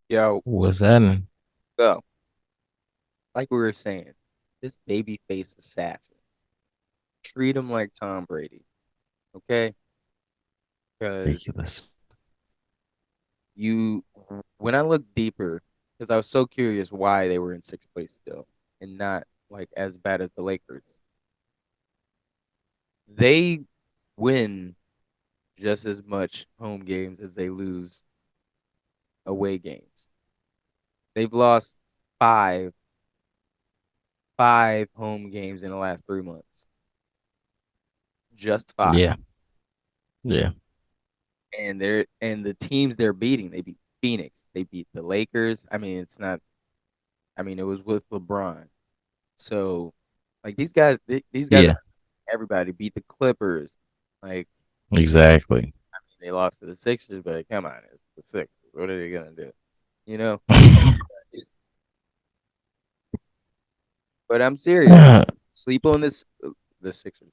Yo, What's that? go. Like we were saying, this babyface assassin. Treat him like Tom Brady, okay? Because Ridiculous. you, when I look deeper, because I was so curious why they were in sixth place still and not like as bad as the Lakers. They win just as much home games as they lose away games. They've lost five, five home games in the last 3 months. Just five. Yeah, yeah, And the teams they're beating, they beat Phoenix, they beat the Lakers. I mean, it's not. I mean, it was with LeBron. So, like these guys, yeah. everybody beat the Clippers. Like Exactly. they lost to the Sixers, but come on, it's the Sixers. What are they gonna do? You know. But I'm serious. Sleep on the Sixers.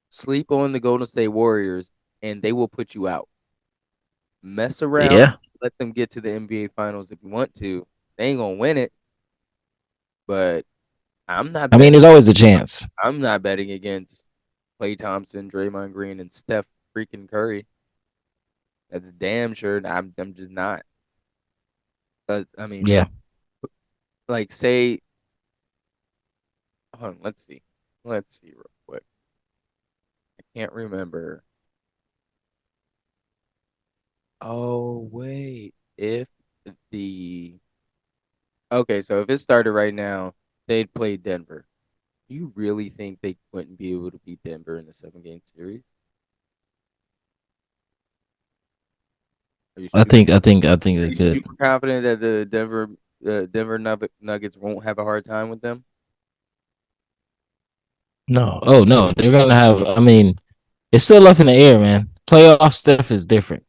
Sleep on the Golden State Warriors, and they will put you out. Mess around, Yeah. let them get to the NBA Finals if you want to. They ain't gonna win it, but I'm not I mean, betting. there's always a chance. I'm not betting against Klay Thompson, Draymond Green, and Steph freaking Curry. That's damn sure. I'm just not. 'Cause, I mean, Yeah. like say, hold on, let's see real quick. I can't remember. Oh wait, if the okay, so if it started right now, they'd play Denver. Do you really think they wouldn't be able to beat Denver in the 7 game series? Are you super, I think are they you could. super confident that the Denver Nuggets won't have a hard time with them? No. Oh no, they're gonna have. I mean, it's still up in the air, man. Playoff stuff is different.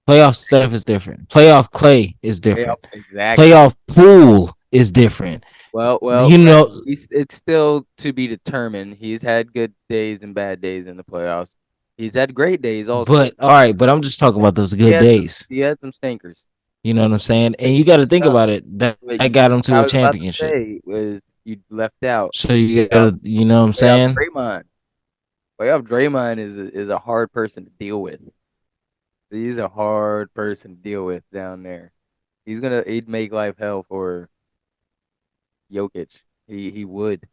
Playoff stuff is different. Playoff Clay is Yeah, different. exactly. Playoff Pool is different. Well, You but know, it's still to be determined. He's had good days and bad days in the playoffs. He's had great days also. but all right. But I'm just talking about those He good had some, days. he had some stinkers. You know what I'm saying? And you got to think No, about it. That what I got him to I a was about to championship. say was you left out So you playoff, gotta, you know what I'm playoff saying? Draymond. Playoff Draymond is a hard person to deal with. He's a hard person to deal with down there. He'd make life hell for Jokic. He would.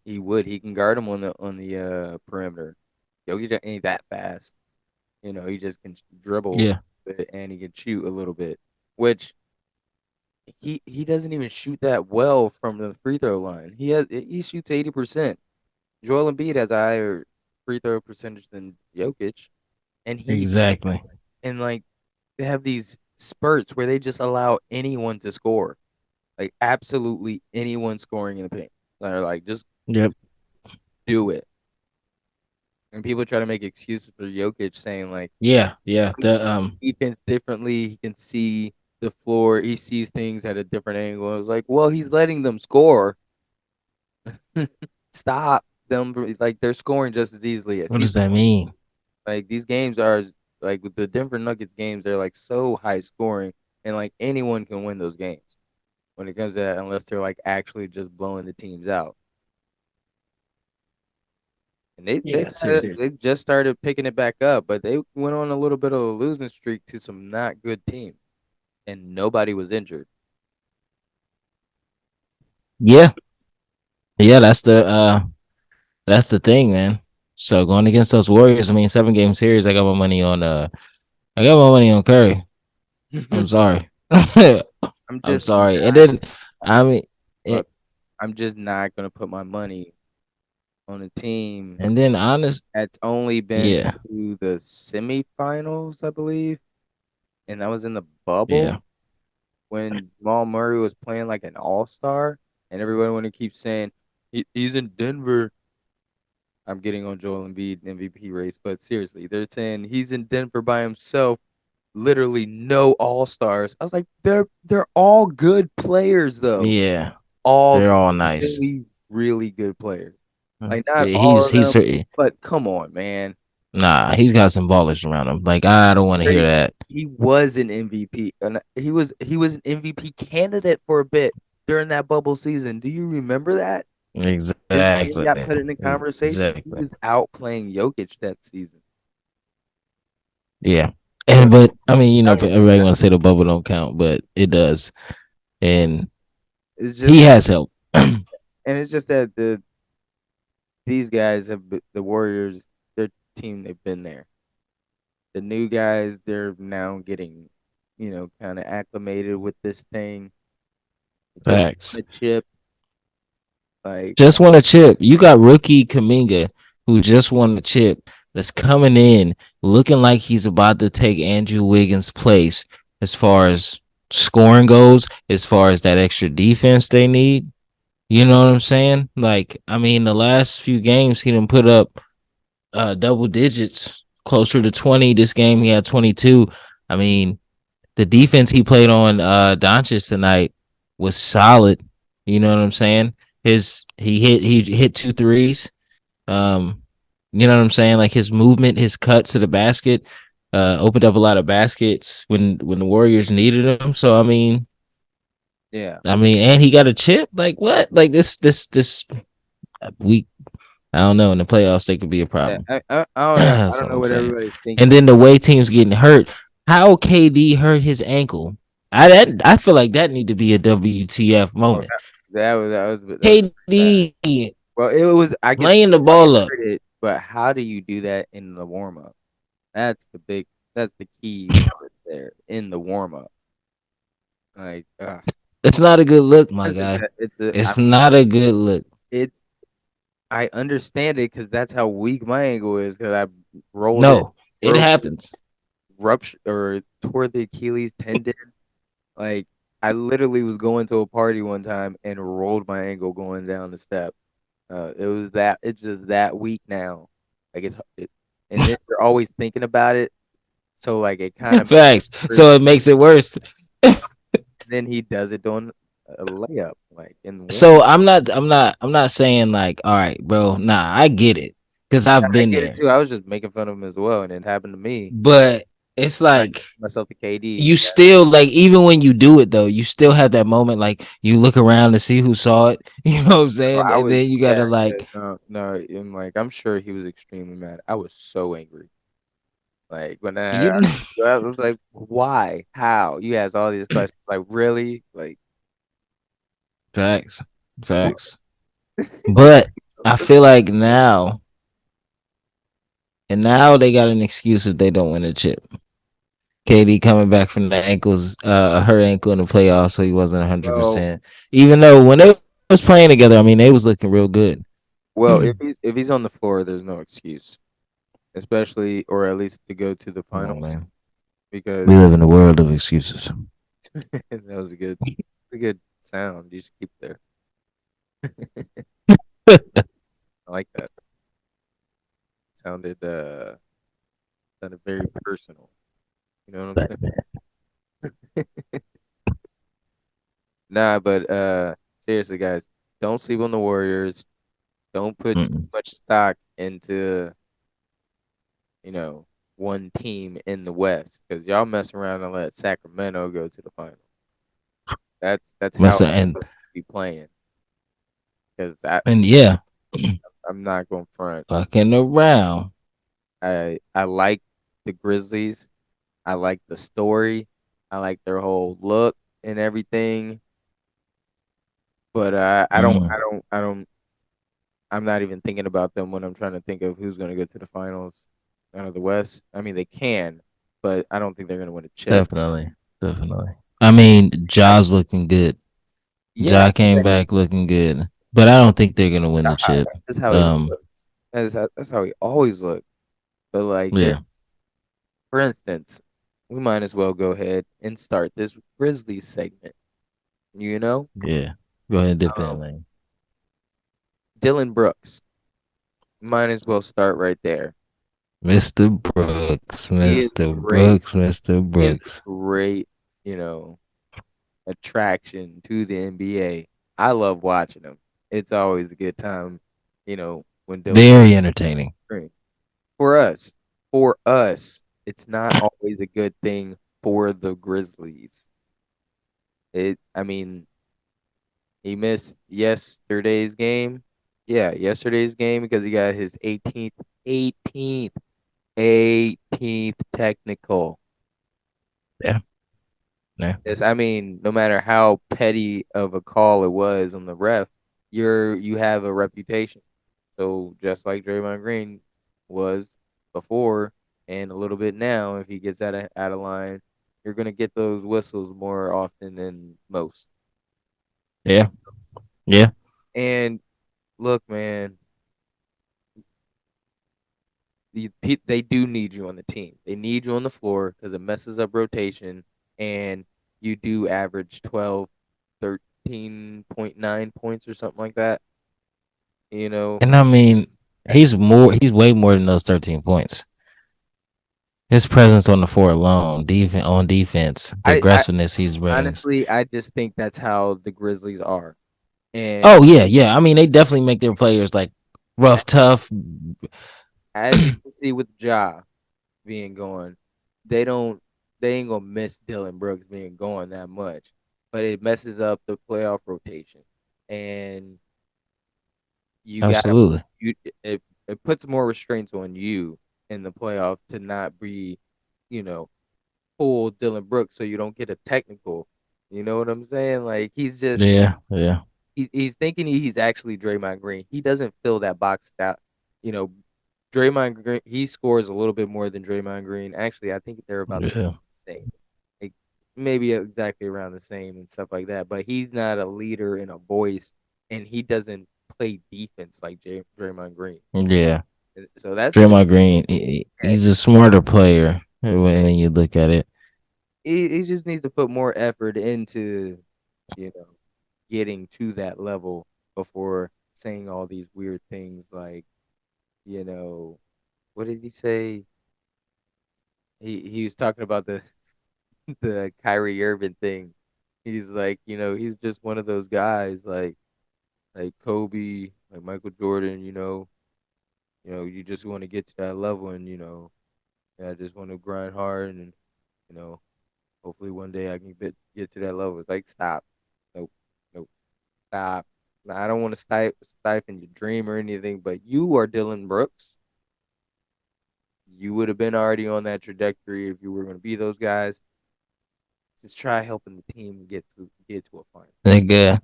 He would. He can guard him on the perimeter. Jokic ain't that fast. You know, he just can dribble Yeah, and he can shoot a little bit, which he doesn't even shoot that well from the free throw line. He shoots 80%. Joel Embiid has a higher free throw percentage than Jokic, and he exactly. and like they have these spurts where they just allow anyone to score, like absolutely anyone scoring in the paint. They're like, just Yep. do it. And people try to make excuses for Jokic, saying like Yeah, yeah. he The defense differently. He can see the floor. He sees things at a different angle. I was like, well, he's letting them score. Stop them. Like they're scoring just as easily as what he's does that scoring. mean? Like these games are like with the Denver Nuggets games, they're like so high scoring, and like anyone can win those games when it comes to that, unless they're like actually just blowing the teams out. And Yeah, seriously. they just started picking it back up, but they went on a little bit of a losing streak to some not good teams, and nobody was injured. Yeah, yeah. That's the thing, man. So going against those Warriors, I mean, 7 game series. I got my money on Curry. I'm sorry. I'm I'm just sorry. And not then, I mean, look. it, I'm just not gonna put my money on a team and then honest, that's only been yeah, to the semifinals, I believe, and that was in the bubble yeah, when Jamal Murray was playing like an all-star, and everybody want to keep saying he's in Denver. I'm getting on Joel Embiid MVP race, but seriously, they're saying he's in Denver by himself. Literally no all-stars. I was like, they're all good players though. yeah. All They're all nice. really, really good players. Like not Yeah, all of he's them, but come on, man. Nah, he's got some ballers around him. Like I don't want to hear Crazy. that. He was an MVP, and he was an MVP candidate for a bit during that bubble season. Do you remember that? His name Exactly. got put in the conversation. He Exactly. was out playing Jokic that season. Yeah. So And but I mean, that was everybody that, want to say the bubble don't count, but it does. And it's he just has help. and it's just that these guys the Warriors, their team, they've been there. The new guys, they're now getting, kind of acclimated with this thing. Just Facts. want a chip, like Just want a chip. You got rookie Kaminga who just won a chip that's coming in looking like he's about to take Andrew Wiggins' place as far as scoring goes, as far as that extra defense they need. You know what I'm saying? Like, I mean, the last few games he didn't put up double digits, closer to 20. This game he had 22. I mean, the defense he played on Doncic tonight was solid. You know what I'm saying? He hit two threes. Um, you know what I'm saying? Like his movement, his cuts to the basket, opened up a lot of baskets when the Warriors needed him. So yeah. and he got a chip. Like what? Like this week. I don't know. In the playoffs, they could be a Yeah, problem. I That's don't what know I'm what saying. everybody's And thinking. then the way teams getting hurt, how KD hurt his ankle. I feel like that need to be a WTF Oh, moment. that was bad. KD Well, it was. I could see laying the how you ball up. heard it, but how do you do that in the warm up? That's the big. That's the key word there in the warm up. Like, It's not a good look, my it's guy. a, it's a. I It's mean, not a good look. it's. I understand it because that's how weak my ankle is. Because I rolled it, No, it broke, happens. rupture, or tore the Achilles tendon. Like, I literally was going to a party one time and rolled my ankle going down the step. It was that. It's just that weak now. Like and then you're always thinking about it. So like it kind of makes Facts. it worse. So it makes it worse. And then he does it doing a layup, like in warm. So I'm not saying like, all right, bro. Nah, I get it because I've I been get it there. too. I was just making fun of him as well, and it happened to me. But it's I like myself to KD. you still like even when you do it though, you still have that moment like you look around to see who saw it. You know what I'm saying? I And was then you yeah, gotta yeah, like no, and like I'm sure he was extremely mad. I was so angry. Like when you I was like, why? How? You asked all these questions. Like really? Like facts. what? Facts. But I feel like now they got an excuse if they don't win a chip. KD coming back from the ankles, hurt ankle in the playoffs, so he wasn't Well, 100%. Even though when they was playing together, I mean, they was looking real good. well, Come if he's on the floor, there's no excuse, especially or at least to go to the on, finals man. We because live in a world of excuses. that was a good sound. You should keep there. I like that. Sounded sounded very personal. You know what I'm saying? Nah, but seriously, guys, don't sleep on the Warriors. Don't put too Mm-mm. much stock into you know one team in the West because y'all mess around and let Sacramento go to the final. That's how Listen, I'm and supposed to be playing because I and yeah, I'm not going front. fucking around. I like the Grizzlies. I like the story. I like their whole look and everything. But Mm, I'm not even thinking about them when I'm trying to think of who's going to go to the finals out of the West. I mean, they can, but I don't think they're going to win a chip. definitely, definitely. I mean, I, Ja's looking good. yeah, Ja came back looking good, but I don't think they're gonna win the chip. that's how he Um, looks. That's how he always looked. But like there, yeah, for instance, we might as well go ahead and start this Grizzlies segment. You know, yeah. Go ahead, dip in, um, man. Dylan Brooks. Might as well start right there. Mr. Brooks, He is Mr. great. Brooks, Mr. He is Brooks. a great, you know, attraction to the NBA. I love watching him. It's always a good time, when Dylan Very entertaining. Brooks for us. for us, it's not always a good thing for the Grizzlies. I mean, he missed yesterday's game. Yeah, yesterday's game because he got his 18th 18th technical. Yeah, yeah, Yes, I mean, no matter how petty of a call it was on the ref, you have a reputation. So just like Draymond Green was before and a little bit now, if he gets out of line, you're gonna get those whistles more often than most. yeah, yeah. And look, man, they do need you on the team. They need you on the floor because it messes up rotation, and you do average 12, 13.9 points or something like that. You know, And I mean, that, he's way more than those 13 points. His presence on the floor alone, on defense, the I aggressiveness he brings. honestly, I just think that's how the Grizzlies are. And Oh yeah, yeah. I mean, they definitely make their players like rough, tough. as you can see with Ja being gone, they don't, they ain't gonna miss Dylan Brooks being gone that much, but it messes up the playoff rotation. And you gotta Absolutely. you it puts more restraints on you in the playoff to not be, you know, pull Dylan Brooks so you don't get a technical. You know what I'm saying? Like Yeah, yeah, he's thinking he's actually Draymond Green. He doesn't fill that box out. You know, Draymond Green, he scores a little bit more than Draymond Green. Actually, I think they're about the yeah, same. Like, maybe exactly around the same and stuff like that. But he's not a leader and a voice, and he doesn't play defense like Draymond Green. yeah. So that's the Draymond Green, yeah, he's a smarter player when you look at it. he just needs to put more effort into, you know, getting to that level before saying all these weird things like, you know, what did he say? He was talking about the the Kyrie Irving thing. He's like, he's just one of those guys like Kobe, like Michael Jordan, you just want to get to that level and I just want to grind hard and you know, hopefully one day I can get to that level. It's like stop. Nope. Nope. Stop. Now, I don't want to stifle your dream or anything, but you are Dylan Brooks. You would have been already on that trajectory if you were going to be those guys. Just try helping the team get to a final. Nigga,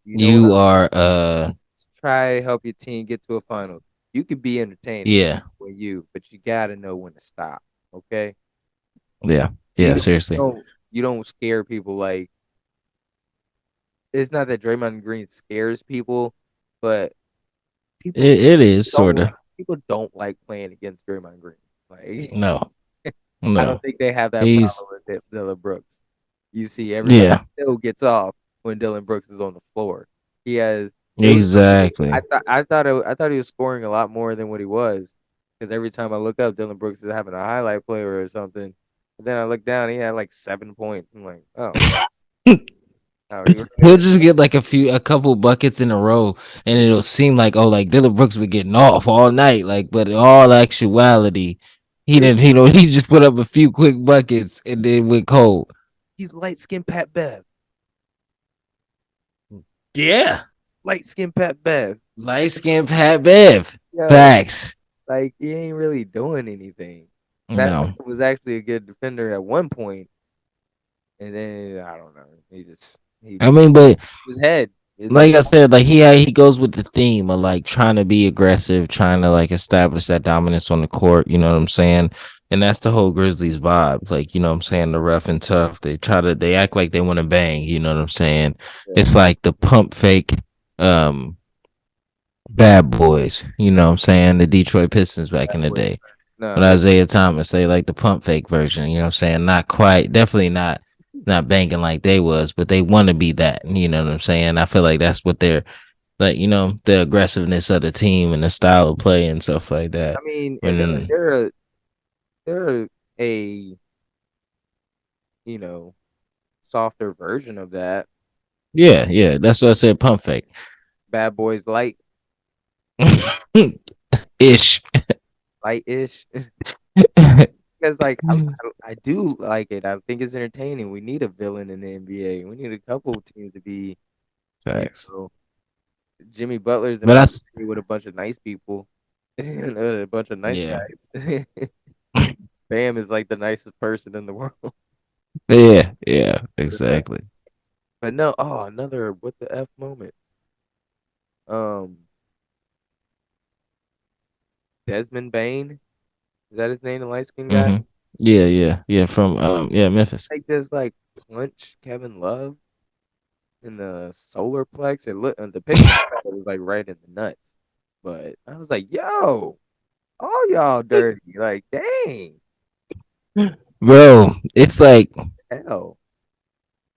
You know what? you are Try to help your team get to a final. You could be entertaining yeah, with you, but you got to know when to stop. Okay? yeah, You yeah, don't you seriously. don't you don't scare people like it's not that Draymond Green scares people, but people It is don't sort of. like people don't like playing against Draymond Green. Like No, I don't no. think they have that He's problem with Dylan Brooks. You see, everybody yeah, still gets off when Dylan Brooks is on the floor. He has it was crazy. exactly. I thought he was scoring a lot more than what he was because every time I look up, Dylan Brooks is having a highlight play or something. But then I look down, he had like 7 points. I'm like, oh, oh, he He'll really. just get like a couple buckets in a row, and it'll seem like oh, like Dylan Brooks was getting off all night, like, but in all actuality, he It, didn't. He just put up a few quick buckets and then went cold. he's light skinned Pat Bev, Yeah, light skinned Pat Bev. light skinned Pat Bev. Yo, Facts. like he ain't really doing anything. Pat No, Bev was actually a good defender at one point, and then I don't know. He I mean, but his head. His like head. I said, like he goes with the theme of like trying to be aggressive, trying to like establish that dominance on the court. You know what I'm saying? And that's the whole Grizzlies vibe. Like, you know what I'm saying? The rough and tough. They act like they want to bang. You know what I'm saying? Yeah, It's like the pump fake, um, bad boys. You know what I'm saying? The Detroit Pistons back that in the boy. day. No, But Isaiah Thomas, they like the pump fake version. You know what I'm saying? Not quite, definitely not banging like they was, but they want to be that. You know what I'm saying? I feel like that's what they're like, the aggressiveness of the team and the style of play and stuff like that. I mean, and When they're a you know softer version of that. yeah, yeah, that's what I said, pump fake. Bad Boys Light, Ish. light ish. Because like I do like it. I think it's entertaining. We need a villain in the NBA. We need a couple teams to be, you Facts. know, Jimmy Butler's in But Miami with a bunch of nice people, a bunch of nice yeah, guys. Bam is like the nicest person in the world. yeah, yeah, exactly. But no, oh, another what the F moment. Um, Desmond Bain, is that his name, the light skinned guy? Hmm. Yeah, yeah, yeah. From yeah, Memphis. Like just like punch Kevin Love in the solar plex. It looked the picture it was like right in the nuts. But I was like, yo, all y'all dirty. Like, dang, Bro, it's like hell.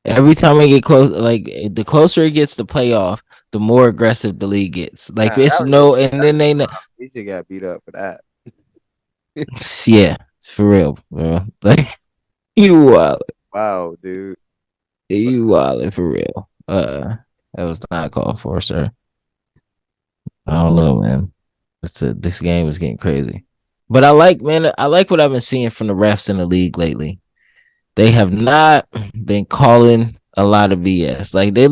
every time I get close, like the closer it gets to playoff, the more aggressive the league gets. Like Nah, it's and then they, he should got beat up for that. yeah, it's for real, bro. Like you wild, Wow, dude. But you wild for real. That was not called for, sir. I don't know, man. This game is getting crazy. But I like, man, I like what I've been seeing from the refs in the league lately. They have not been calling a lot of BS. Like they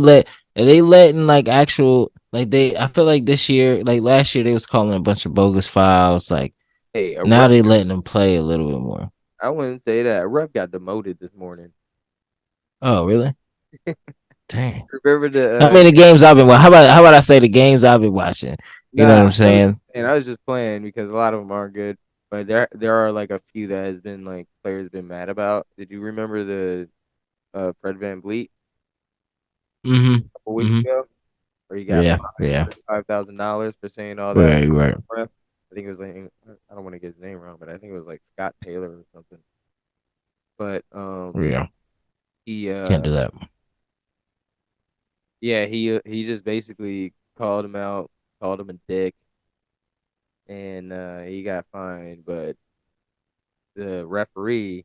letting like actual like they I feel like this year, like last year they was calling a bunch of bogus fouls. Like hey, a now ref, they letting them play a little bit more. I wouldn't say that. A ref got demoted this morning. Oh, really? Dang. Remember How the many games I've been watching? How about I say the games I've been watching? You know nah, what I'm saying? I was just playing because a lot of them aren't good. But there are like a few that has been like players been mad about. Did you remember the Fred Van Vliet Mm-hmm. a couple weeks Mm-hmm. ago where he got Yeah, fined yeah. $5,000 for saying all that? Right, right. Ref? I think it was like I don't want to get his name wrong, but I think it was like Scott Taylor or something. But Yeah. he Can't do that. yeah, he just basically called him out, called him a dick, and he got fined. But the referee,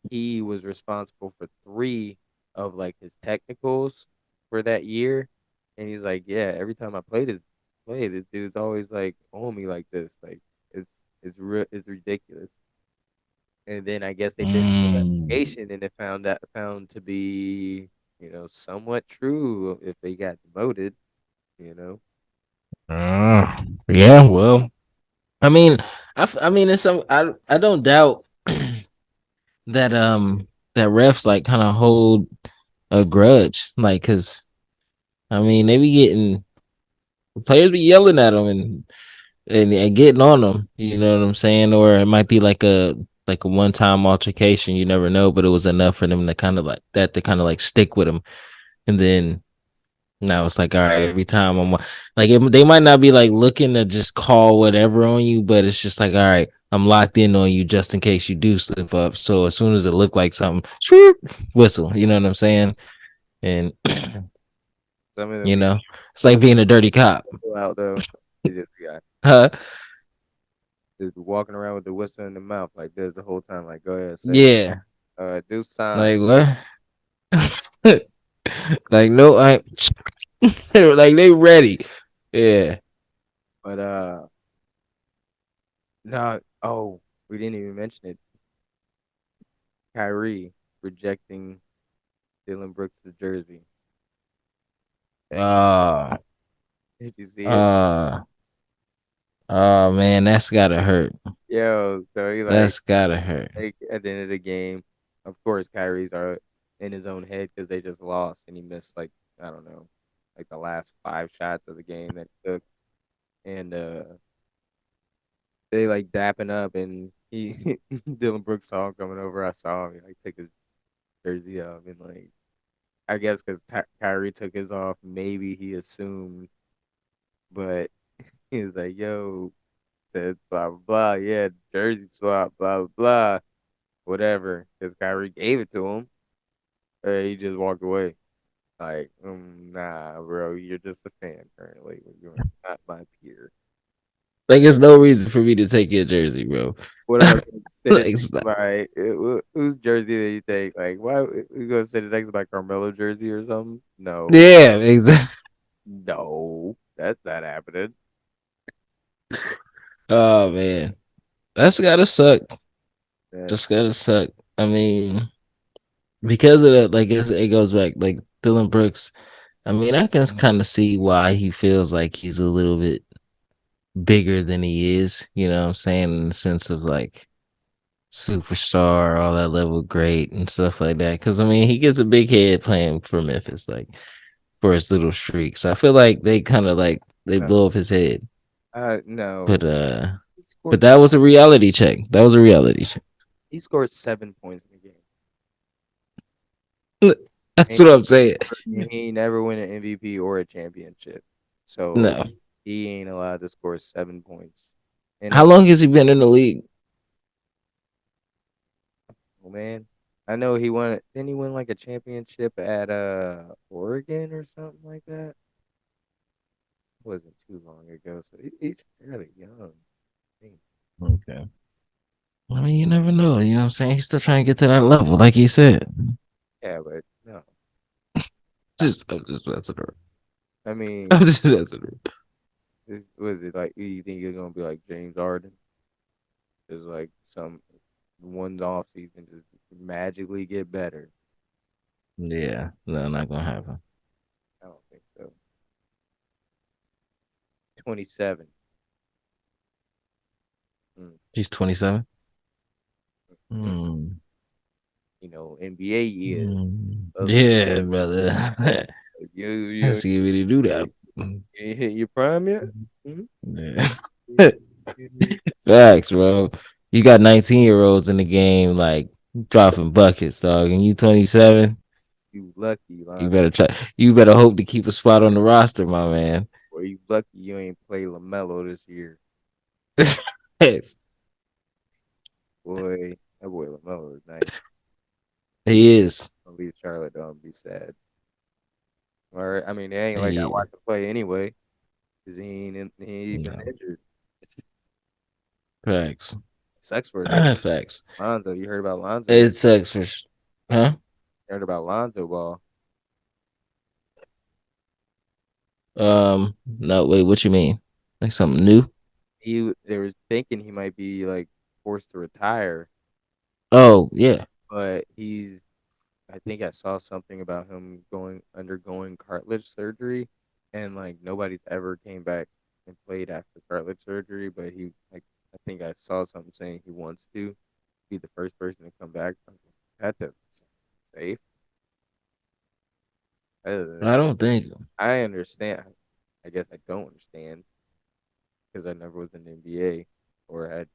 he was responsible for three of like his technicals for that year, and he's like, yeah, every time I play, this dude's always like on me like this, like it's it's ridiculous. And then I guess they did an Mm. investigation, and it found to be somewhat true if they got demoted, you know. Yeah, well, I mean, I mean, it's some. I don't doubt that that refs like kind of hold a grudge, like, cause I mean they be getting players be yelling at them and getting on them. You know what I'm saying? Or it might be like a one time altercation. You never know, but it was enough for them to kind of like that to kind of like stick with them, and then now it's like, all right, every time they might not be like looking to just call whatever on you, but it's just like, all right, I'm locked in on you just in case you do slip up. So as soon as it look like something, swoop, whistle. You know what I'm saying? And Some of them you be know, it's some like of them being a dirty cop. go out though. They just got Huh? just walking around with the whistle in the mouth like this the whole time. Like, go ahead, say it. Yeah. Do sign. Like what? Like no, I like they ready. Yeah. But no. Oh, we didn't even mention it. Kyrie rejecting Dylan Brooks' jersey. Uh Did you see it? uh oh man, that's gotta hurt. Yo, so he That's gotta hurt. like at the end of the game, of course, Kyrie's are in his own head because they just lost and he missed like I don't know, like the last five shots of the game that he took, and they like dapping up and he Dylan Brooks saw him coming over. I saw him like take his jersey off and like I guess because Kyrie took his off, maybe he assumed, but he was like, "Yo," said blah blah blah, yeah, jersey swap, blah blah blah, whatever, because Kyrie gave it to him. He just walked away. Like, nah, bro, you're just a fan currently. You're not my peer. Like there's no reason for me to take your jersey, bro. What am I gonna sit it Like, next to my whose jersey did you take? Like, why we gonna sit it next to my Carmelo jersey or something? No, yeah, exactly. no, that's not happening. Oh man, that's gotta suck. That Just gotta suck. I mean, because of that, like it goes back like Dylan Brooks. I mean, I can kind of see why he feels like he's a little bit bigger than he is. You know what I'm saying? In the sense of like superstar, all that level great and stuff like that. Because I mean, he gets a big head playing for Memphis, like for his little streaks. I feel like they kind of like they no, blow up his head. no. But He but scored that was a reality check. That was a reality check. he scored 7 points in the game. That's And what I'm saying. he ain't never win an MVP or a championship. So No. he ain't allowed to score 7 points in How a long has he been in the league? oh, man. I know he won. Didn't he win like a championship at Oregon or something like that? It wasn't too long ago, so he's fairly young. I think. Okay. I mean, you never know. You know what I'm saying? He's still trying to get to that level, like he said. Yeah, but no. I'm just messing around. I I'm mean, just messing around. was it like you think you're gonna be like James Harden? Just like some one off season just magically get better. Yeah, no, not gonna happen. I don't think so. 27. Mm, He's 27. mm. Hmm. NBA years. Other Yeah, brother. you Let's see if he do you that. ain't hit your prime yet. Mhm. Yeah. You, you, Facts, bro. You got 19-year-olds in the game, like dropping buckets, dog, and you 27. you lucky, You Lonzo. better try. You better hope to keep a spot on the roster, my man. Or you lucky you ain't play LaMelo this year. Yes, Boy, that boy LaMelo is nice. He he is. gonna leave Charlotte, don't be sad. Or I mean, it ain't like I He watch him play anyway, cause he ain't been no injured. facts. Sucks for a nigga. Facts. Lonzo, you heard about Lonzo? It sucks huh? Heard about Lonzo Ball? No, wait, what you mean? Like something new? They were thinking he might be like forced to retire, Oh, yeah. but I think I saw something about him undergoing cartilage surgery, and like nobody's ever came back and played after cartilage surgery. But I think I saw something saying he wants to be the first person to come back. I was like, that doesn't sound safe. I don't think so. I understand. I guess I don't understand because I never was in the NBA or had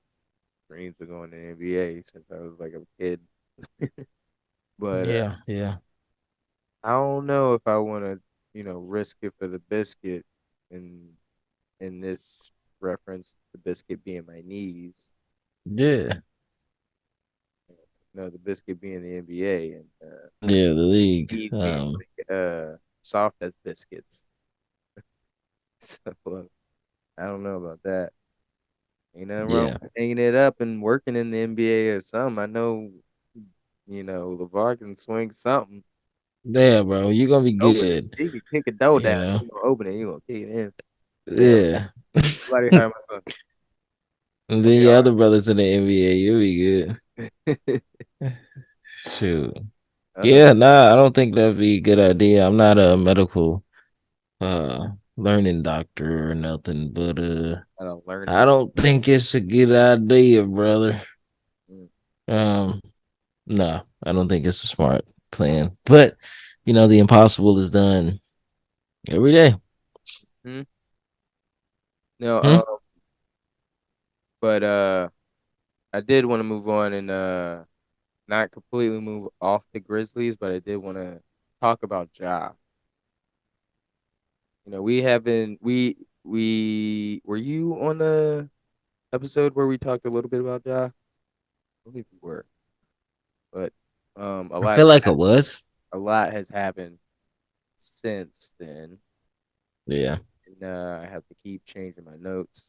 dreams of going to the NBA since I was like a kid. But Yeah, yeah. I don't know if I want to, risk it for the biscuit. And in this reference, the biscuit being my knees, Yeah. the biscuit being the NBA, and my Yeah, the league. knees being like, soft as biscuits. So I don't know about that. Ain't nothing wrong Yeah. with hanging it up and working in the NBA or something. I know, LeVar can swing something. Yeah, bro. You're gonna be Open it. good. He can kick a door You down. know? You gonna open it. You gonna kick it in. Hell, Yeah. somebody hire my son. And I'll then be your all other brothers in the NBA, you'll be good. right. Shoot. Uh, Yeah, nah, I don't think that'd be a good idea. I'm not a medical uh learning doctor or nothing, but I don't learn I it. don't think it's a good idea, brother. Mm. Um, no, I don't think it's a smart plan. But the impossible is done every day. Hmm? No, Hmm? but I did want to move on and not completely move off the Grizzlies, but I did want to talk about Ja. We haven't we were you on the episode where we talked a little bit about Ja? I believe we were, but I feel like it was. a lot has happened since then, Yeah. and I have to keep changing my notes,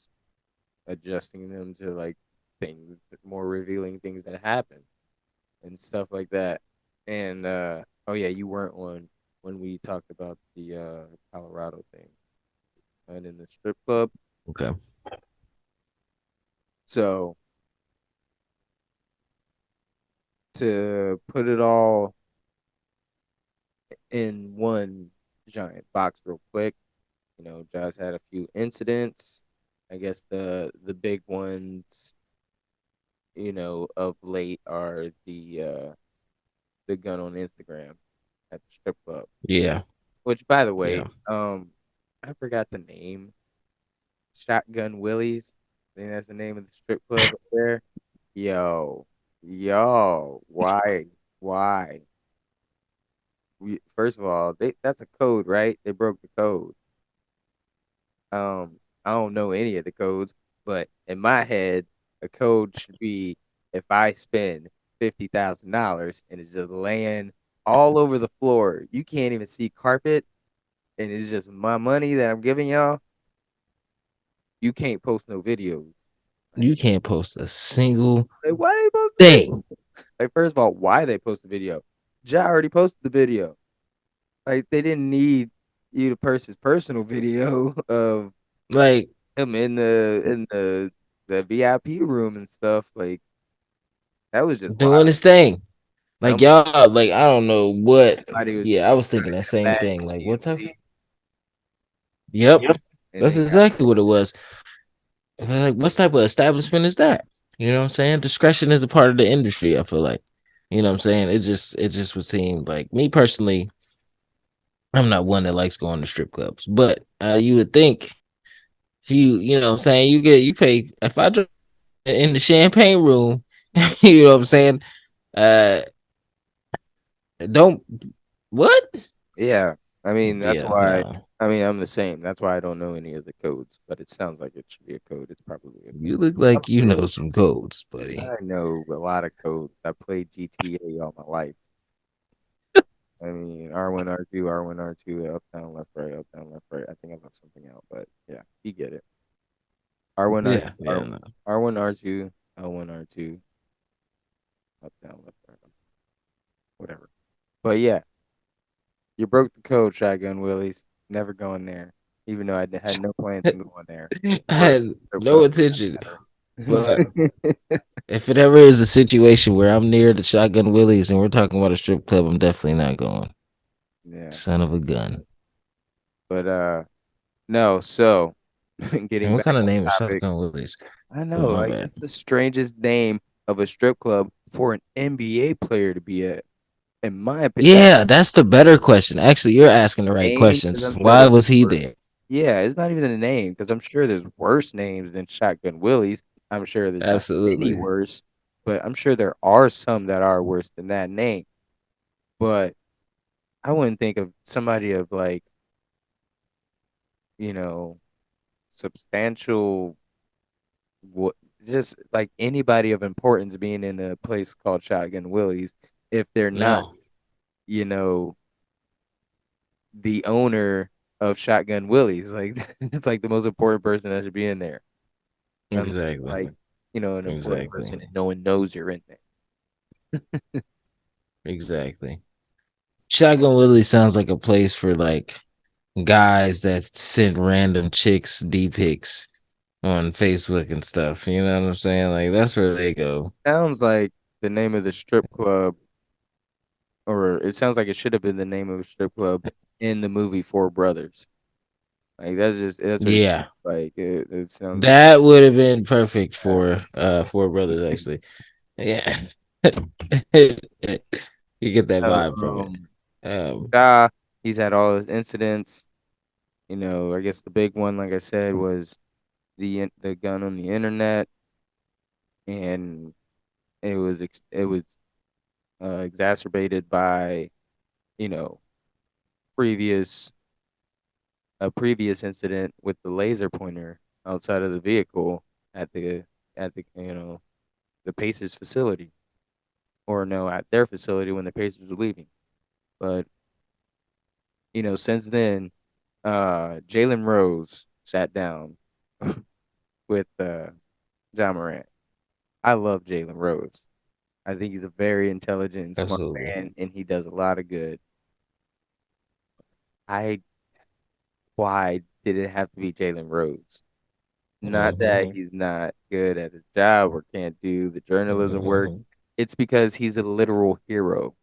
adjusting them to like things more revealing things that happen and stuff like that. And oh yeah, you weren't on when we talked about the Colorado thing and in the strip club. Okay. So to put it all in one giant box real quick. Josh had a few incidents. I guess the big ones, of late are the gun on Instagram at the strip club. Yeah, Which, by the yeah. way, I forgot the name. Shotgun Willie's. I think that's the name of the strip club up there. Yo, yo, why? First of all, that's a code, right? They broke the code. I don't know any of the codes, but in my head, a code should be if I spend $50,000 and it's just laying all over the floor, you can't even see carpet, and it's just my money that I'm giving y'all. You can't post no videos. Like, You can't post a single why they post the video? thing. Like, first of all, why they post the video? Ja already posted the video. Like, they didn't need you to post his personal video of Like him in the VIP room and stuff. Like, that was just doing wild. his thing. Like Somebody y'all, like I don't know what. was Yeah, I was trying thinking to that get a same bag thing. from Like what type? TMZ, Yep, and that's they got exactly what it was. And like, what type of establishment is that? You know what I'm saying? Discretion is a part of the industry. I feel like, you know what I'm saying. It just would seem like me personally. I'm not one that likes going to strip clubs, but you would think if you know what I'm saying, you pay if I drink in the champagne room, you know what I'm saying. Uh, don't what? yeah. I mean, that's Yeah, why. no. I mean, I'm the same. That's why I don't know any of the codes, but it sounds like it should be a code. It's probably a You code. look like you know some codes, buddy. I know a lot of codes. I played GTA all my life. I mean, R1, R2, R1, R2, up, down, left, right. I think I left something out, but yeah, you get it. R1, R2, Yeah, yeah, no. R1, R2, L1, R2, up, down, left, right, whatever. But yeah, you broke the code, Shotgun Willies. Never going there, even though had no plans on going there. I Or had strip no club. attention, but if it ever is a situation where I'm near the Shotgun Willies and we're talking about a strip club, I'm definitely not going. Yeah, Son of a gun. but no. So And getting what back kind of on name is topic. Shotgun Willies? I Oh, know, my like bad. it's the strangest name of a strip club for an NBA player to be at. In my opinion, that's Yeah, that's the better question. Actually, you're asking the the right name because questions. I'm sure Why there's was he worse. there? Yeah, it's not even the name because I'm sure there's worse names than Shotgun Willies. I'm sure there's not any Absolutely. worse, but I'm sure there are some that are worse than that name. But I wouldn't think of somebody of like, you know, substantial what just like anybody of importance being in a place called Shotgun Willie's if they're not, No, you know, the owner of Shotgun Willie's. Like it's like the most important person that should be in there. Unless you're exactly. like, an important Exactly. person and no one knows you're in there. Exactly. Shotgun Willie sounds like a place for like guys that send random chicks D pics on Facebook and stuff. You know what I'm saying? Like that's where they go. Sounds like the name of the strip club, or it sounds like it should have been the name of a strip club in the movie Four Brothers. Like that's what it Yeah. like. It sounds like That would have been perfect that. for Four Brothers actually. Yeah. You get that So, vibe from it. Um Ja, he's had all his incidents. I guess the big one, like I said, was the gun on the internet, and it was exacerbated by you know previous a previous incident with the laser pointer outside of the vehicle at the Pacers facility, or no, at their facility when the Pacers were leaving. But since then, Jalen Rose sat down with John Morant. I love Jalen Rose. I think he's a very intelligent and smart absolutely. man, and he does a lot of good. I Why did it have to be Jalen Rose? Not that Hmm. he's not good at his job or can't do the journalism work. Hmm. It's because he's a literal hero.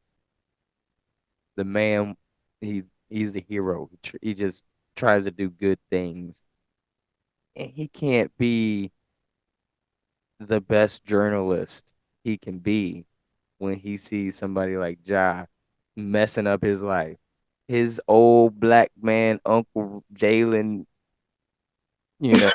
The man, he he's the hero. He just tries to do good things, and he can't be the best journalist he can be when he sees somebody like Ja messing up his life. His old black man uncle Jalen, you know.